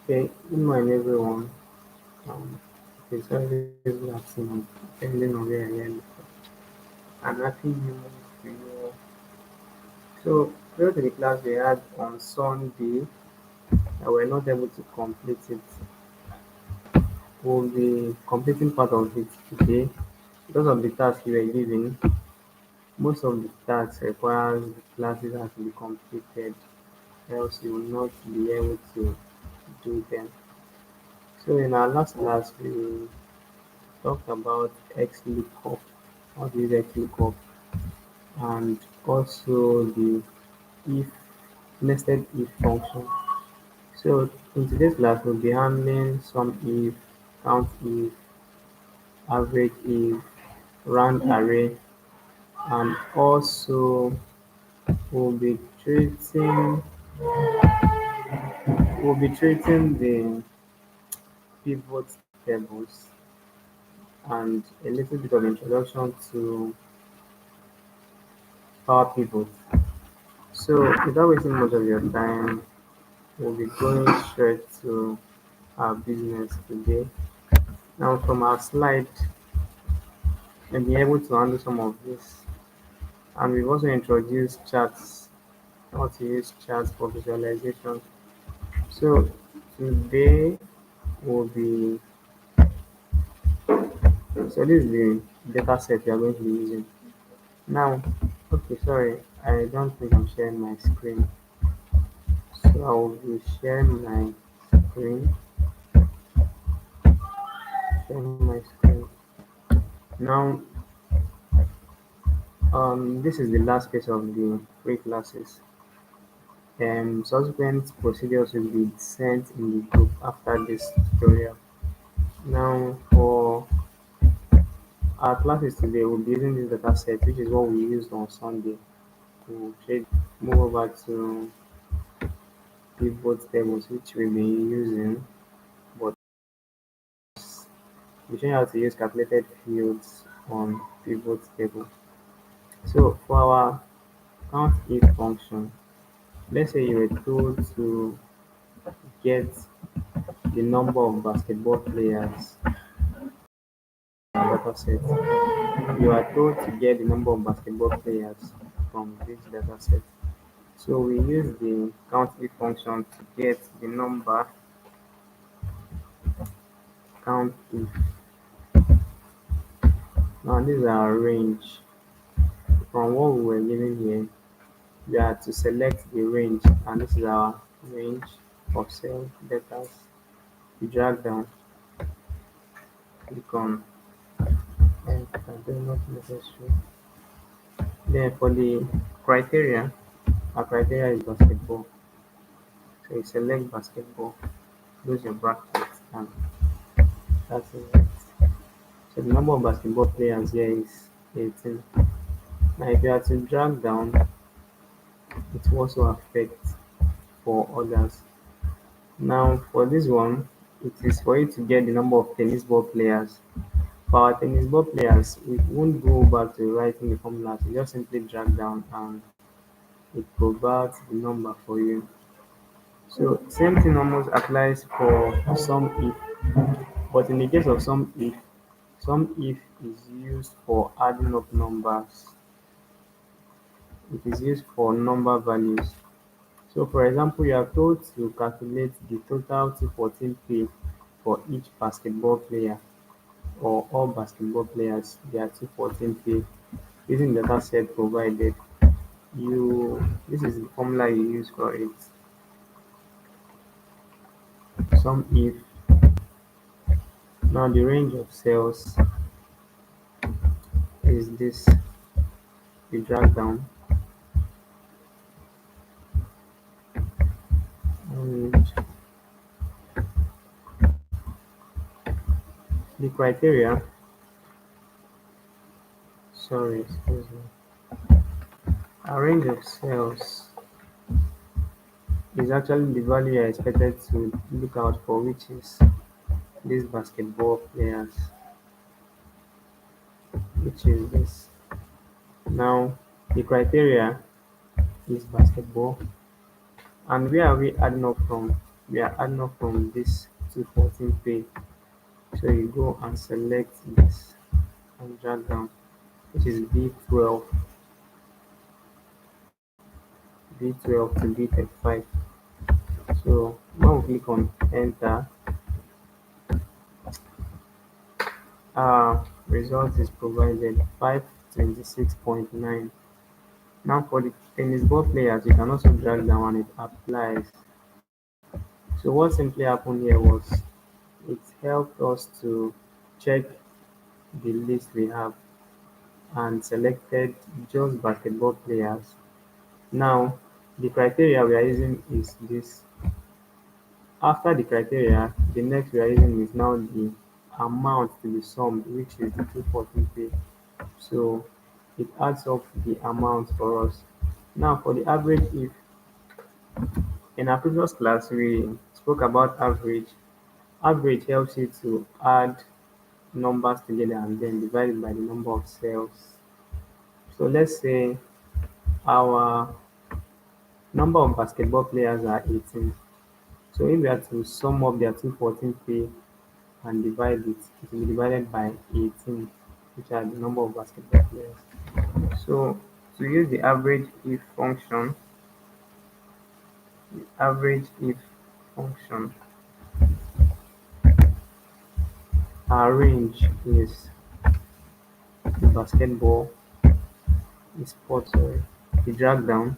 Okay, good morning everyone. It's always relaxing depending on where I am. And happy new month to you all. So, prior to the class we had on Sunday, I were not able to complete it. We'll be completing part of it today. Because of the task you were given, most of the tasks requires the classes has to be completed, else you will not be able to do them. So, in our last class, we talked about XLOOKUP, how to use XLOOKUP, and also the if nested if function. So in today's class, we'll be handling some if, count if, average if, round array, and also we'll be treating the pivot tables and a little bit of introduction to power pivot. So without wasting much of your time, we'll be going straight to our business today. Now from our slide, you'll be able to handle some of this. And we've also introduced charts, how to use charts for visualization. So today will be, so this is the data set we are going to be using. Now, okay, sorry, I don't think I'm sharing my screen. So I will be sharing my screen. Now, this is the last phase of the free classes. Subsequent procedures will be sent in the group after this tutorial. Now, for our classes today, we'll be using this data set, which is what we used on Sunday to move over to pivot tables, which we'll be using, but we show you how to use calculated fields on pivot table. So for our count if function, let's say you were told to get the number of basketball players data set. You are told to get the number of basketball players from this data set. So we use the COUNTIF function to get the number COUNTIF. Now this is our range. From what we were given here, we are to select the range, and this is our range of cell data. We drag down, click on enter, not necessary. Then for the criteria, our criteria is basketball. So you select basketball, close your brackets, and that's it. So the number of basketball players here is 18. Now if you are to drag down, it will also affect for others. Now for this one, it is for you to get the number of tennis ball players. For our tennis ball players, we won't go back to writing the formulas. You just simply drag down and it provides the number for you. So same thing almost applies for some if, but in the case of some if is used for adding up numbers. It is used for number values. So for example, you are told to calculate the total T14 pay for each basketball player, or all basketball players, their T14 pay using the data set provided. This is the formula you use for it. Some if. Now the range of cells is this. You drag down and the criteria, sorry, excuse me, a range of cells is actually the value you're expected to look out for, which is these basketball players, which is this. Now the criteria is basketball, and where are we adding up from? we are adding up from this 214 pay. So you go and select this and drag down, which is B12 to B35. So when we click on enter, our result is provided 526.9. Now for the tennis ball players, you can also drag down and it applies. So what simply happened here was it helped us to check the list we have and selected just basketball players. Now the criteria we are using is this. After the criteria, the next we are using is now the amount to be summed, which is the 240 pay. So it adds up the amount for us. Now for the average if, in our previous class we spoke about average. Average helps you to add numbers together and then divide it by the number of cells. So let's say our number of basketball players are 18. So if we are to sum up their 214 pay and divide it, it will be divided by 18, which are the number of basketball players. So to use the average if function, the average if function, our range is the basketball, the sport, sorry, the drag down.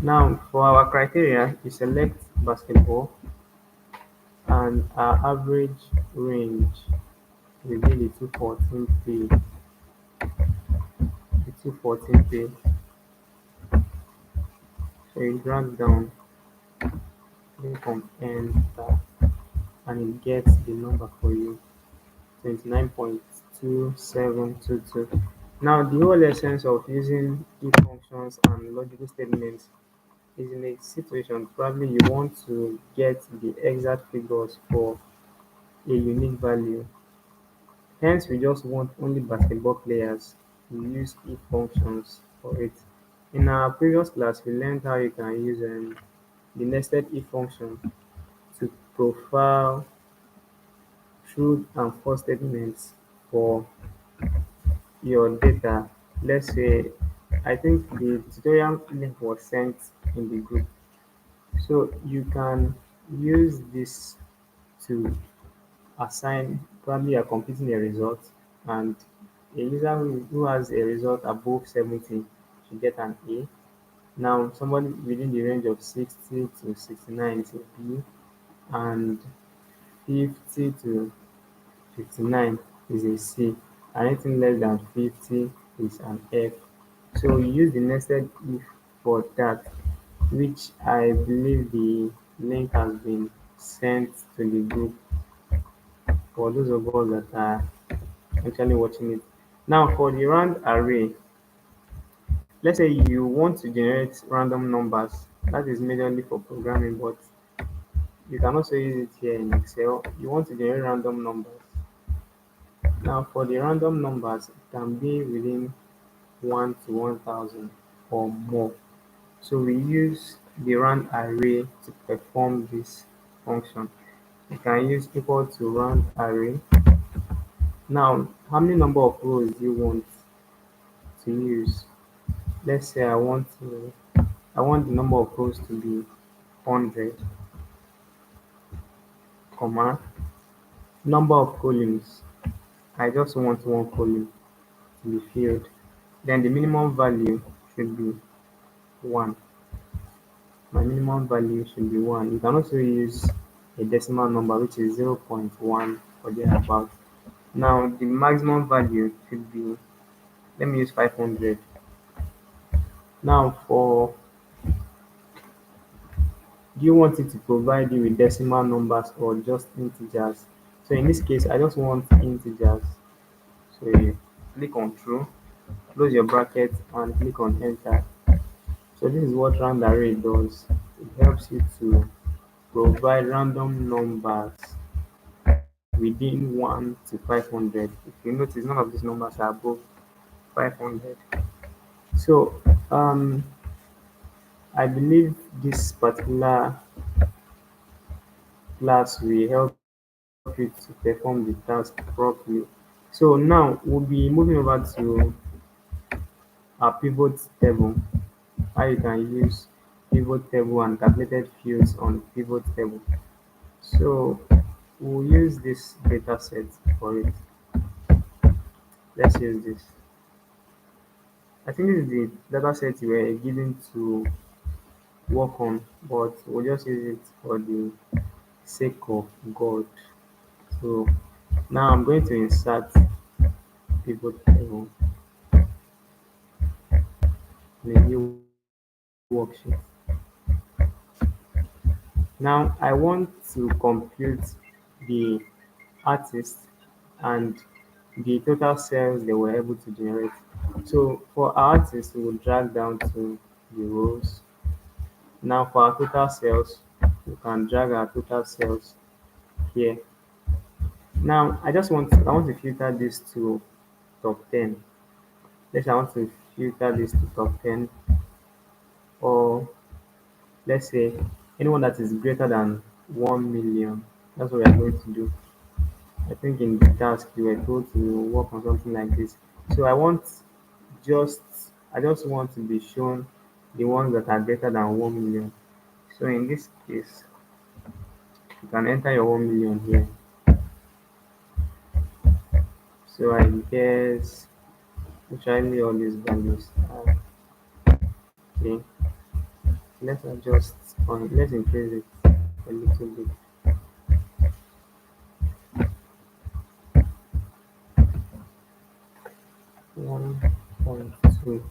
Now for our criteria, we select basketball and our average range will be the 214 pay. The 214 pay. So you drag down, click on enter, and it gets the number for you, 29.2722. Now the whole essence of using if functions and logical statements is in a situation probably you want to get the exact figures for a unique value. Hence we just want only basketball players. We use if functions for it. In our previous class we learned how you can use the nested if function to profile true and false statements for your data. Let's say, I think the tutorial link was sent in the group. So you can use this to assign, probably you're completing a result and a user who has a result above 70 should get an A. Now somebody within the range of 60 to 69 is a B, and 50 to 59 is a C, and anything less than 50 is an F. So we use the nested if for that, which I believe the link has been sent to the group for those of us that are actually watching it. Now for the round array, let's say you want to generate random numbers. That is majorly for programming, but you can also use it here in Excel. You want to generate random numbers. Now for the random numbers, it can be within 1 to 1000 or more. So we use the round array to perform this function. You can use equal to round array. Now, how many number of rows do you want to use? Let's say I want the number of rows to be 100, comma, number of columns. I just want one column to be filled. Then the minimum value should be 1. My minimum value should be 1. You can also use a decimal number, which is 0.1 or thereabout. Now the maximum value should be, let me use 500. Now for, do you want it to provide you with decimal numbers or just integers? So in this case, I just want integers. So you click on true, close your bracket and click on enter. So this is what round array does. It helps you to provide random numbers within 1 to 500. If you notice, none of these numbers are above 500. So I believe this particular class will help you to perform the task properly. So now we'll be moving over to our pivot table, how you can use pivot table and calculated fields on pivot table. So we'll use this data set for it. Let's use this. I think this is the data set you were given to work on, but we'll just use it for the sake of God. So now I'm going to insert pivot table in a new worksheet. Now I want to compute the artist and the total sales they were able to generate. So for our artists, we will drag down to the rows. Now for our total sales, we can drag our total sales here. Now I want to filter this to top 10. Let's say I want to filter this to top 10, or let's say anyone that is greater than 1 million. That's what we are going to do. I think in the task you were told to work on something like this. So just I just want to be shown the ones that are greater than 1 million. So in this case, you can enter your 1 million here. So I guess literally all these values are okay. Let's adjust on let's increase it a little bit. 1.2.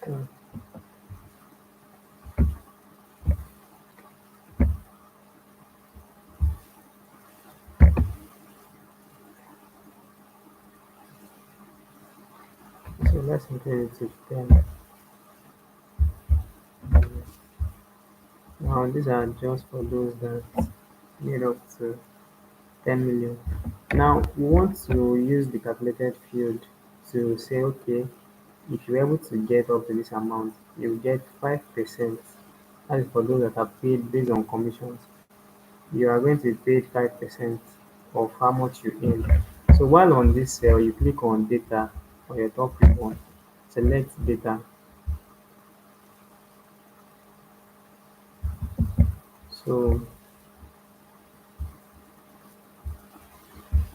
Okay. So let's increase it to 10. Now these are just for those that made up to 10 million. Now we want to use the calculated field to say, okay, if you're able to get up to this amount, you get 5%. That is for those that are paid based on commissions. You are going to be paid 5% of how much you earn. So while on this cell, you click on data for your top ribbon, select data. So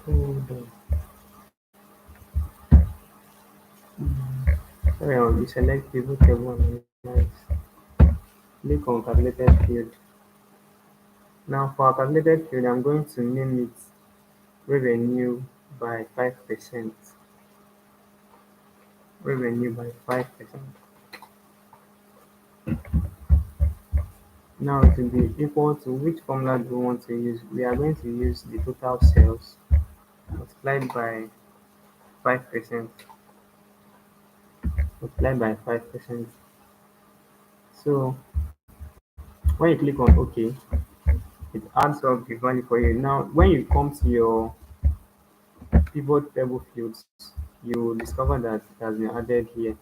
hold on. Sorry, you select pivot table and analyze. Click on calculated field. Now for our calculated field, I'm going to name it revenue by 5%. Revenue by 5%. Now it will be equal to which formula do we want to use? We are going to use the total sales multiplied by 5%. Multiplied by 5%. So when you click on OK, it adds up the value for you. Now when you come to your pivot table fields, you will discover that it has been added here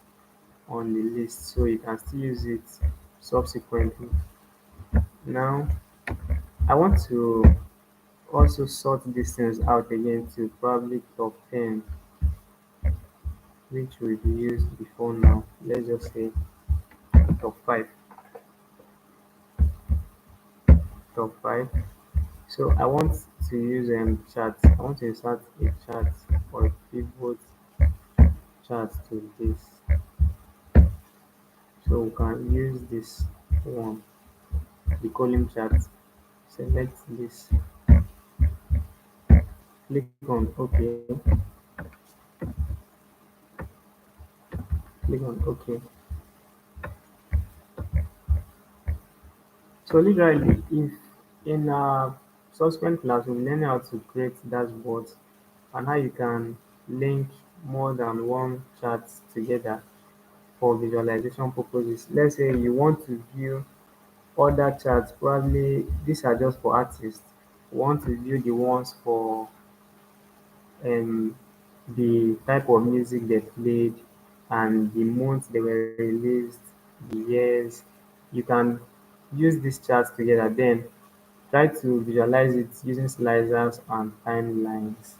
on the list, so you can still use it subsequently. Now I want to also sort these things out again to probably top 10, which we've used before now. Let's just say top 5. Top 5. So I want to use charts. I want to insert a chart or a pivot chart to this. So we can use this one, the column chart. Select this, click on OK, click on OK. So literally, if in a subsequent class we learn how to create dashboards and how you can link more than one chart together for visualization purposes. Let's say you want to view other charts, probably these are just for artists. We want to view the ones for um, the type of music they played and the months they were released, the years. You can use these charts together, then try to visualize it using slicers and timelines.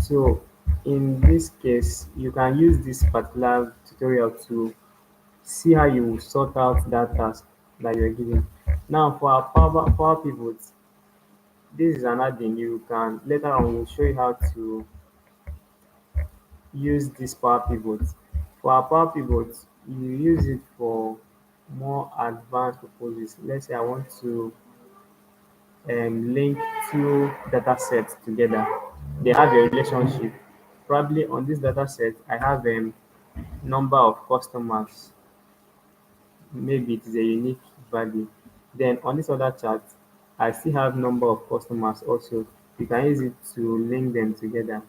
So in this case, you can use this particular tutorial to see how you sort out that task that you're given. Now for our power pivots, this is another thing you can later on we'll show you how to use this power pivot. For our power pivot, you use it for more advanced purposes. Let's say I want to link two data sets together. They have a relationship. Probably on this data set, I have a number of customers. Maybe it is a unique value. Then on this other chart, I still have number of customers also. You can use it to link them together.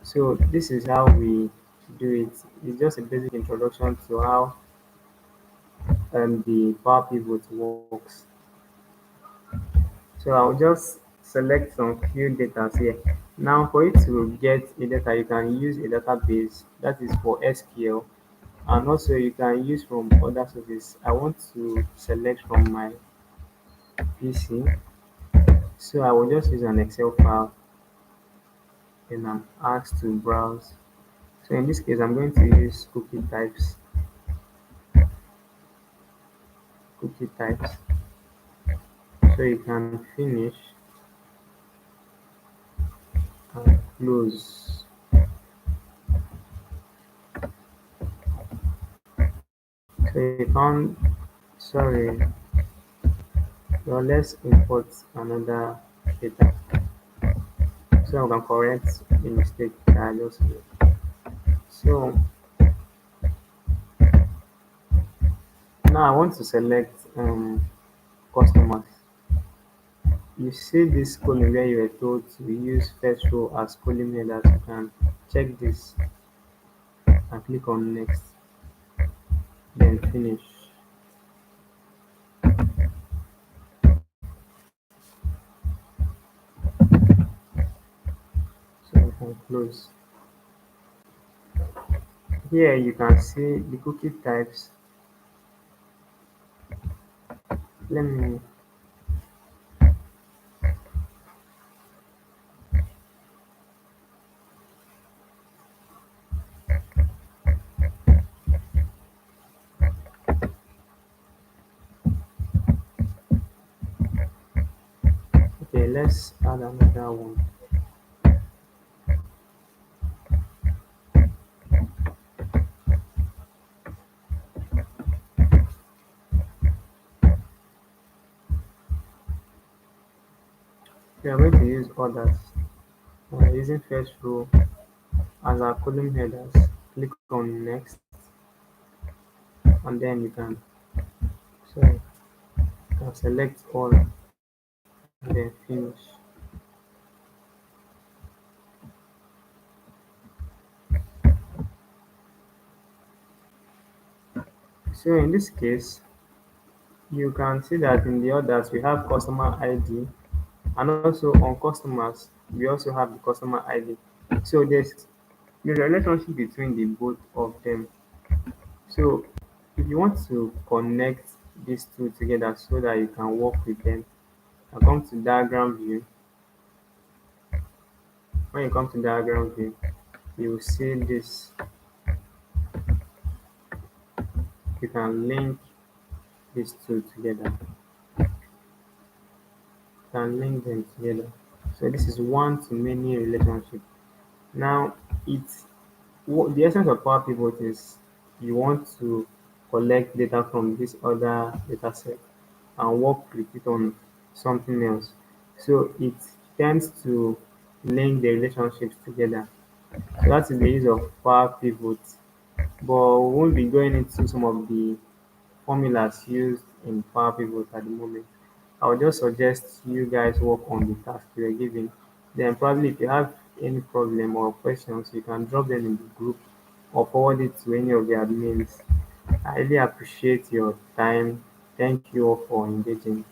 So this is how we do it. It's just a basic introduction to how the power pivot works. So I'll just select some few data here. Now for you to get a data, you can use a database that is for SQL, and also you can use from other sources. I want to select from my PC, so I will just use an Excel file and I'm asked to browse. So in this case, I'm going to use cookie types. So you can finish and close. So you can't, sorry, so let's import another data so I can correct the mistake that I just made. So now I want to select customers. You see this column where you were told to use first row as column headers. You can check this and click on next, then finish. So you can close. Here you can see the cookie types. Let me okay, let's add another one. We are going to use others. Using first row as our column headers. Click on next, and then you can select all and then finish. So in this case, you can see that in the others we have customer ID, and also on customers we also have the customer ID. So there's the relationship between the both of them. So if you want to connect these two together so that you can work with them, you come to diagram view. When you come to diagram view, you will see this. You can link these two together. You can link them together. So this is one to many relationship. Now it's the essence of Power Pivot is you want to collect data from this other data set and work with it on something else. So it tends to link the relationships together. So that is the use of Power Pivot. But we won't be going into some of the formulas used in Power Pivot at the moment. I would just suggest you guys work on the task you are given. Then probably if you have any problem or questions, you can drop them in the group or forward it to any of the admins. I really appreciate your time. Thank you all for engaging.